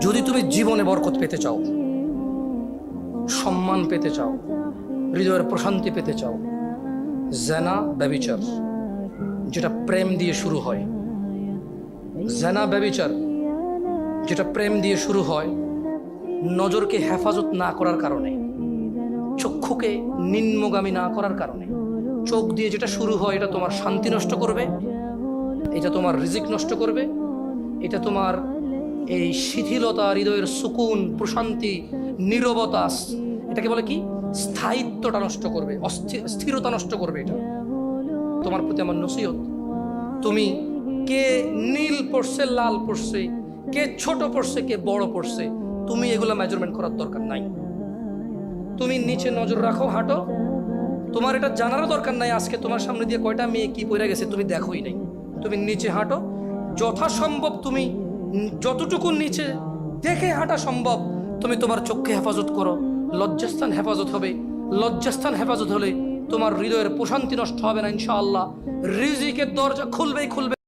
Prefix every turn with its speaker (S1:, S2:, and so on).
S1: যদি তুমি জীবনে বরকত পেতে চাও, সম্মান পেতে চাও, হৃদয়ের প্রশান্তি পেতে চাও, জেনা ব্যভিচার যেটা প্রেম দিয়ে শুরু হয়, জেনা ব্যভিচার যেটা প্রেম দিয়ে শুরু হয়, নজরকে হেফাজত না করার কারণে, চক্ষুকে নিম্নগামী না করার কারণে, চোখ দিয়ে যেটা শুরু হয় এটা তোমার শান্তি নষ্ট করবে, এটা তোমার রিজিক নষ্ট করবে, এটা তোমার এই শিথিলতা, হৃদয়ের সুকুন, প্রশান্তি, নীরবতা, এটাকে বলে কি স্থায়িত্বটা নষ্ট করবে, স্থিরতা নষ্ট করবে। এটা তোমার প্রতি আমার নসিহত, তুমি কে নীল পড়ছে, লাল পড়ছে, কে ছোট পড়ছে, কে বড় পড়ছে, তুমি এগুলো মেজারমেন্ট করার দরকার নাই। তুমি নিচে নজর রাখো, হাঁটো, তোমার এটা জানারও দরকার নাই আজকে তোমার সামনে দিয়ে কয়টা মেয়ে কি পড়ে গেছে তুমি দেখোই নাই। তুমি নিচে হাঁটো, যথাসম্ভব তুমি যতটুকু নিচে দেখে হাঁটা সম্ভব তুমি তোমার চোখকে হেফাজত করো। লজ্জাস্থান হেফাজত হবে, লজ্জাস্থান হেফাজত হলে তোমার হৃদয়ের প্রশান্তি নষ্ট হবে না ইনশাআল্লাহ। রিজিকের দরজা খুলবেই খুলবে।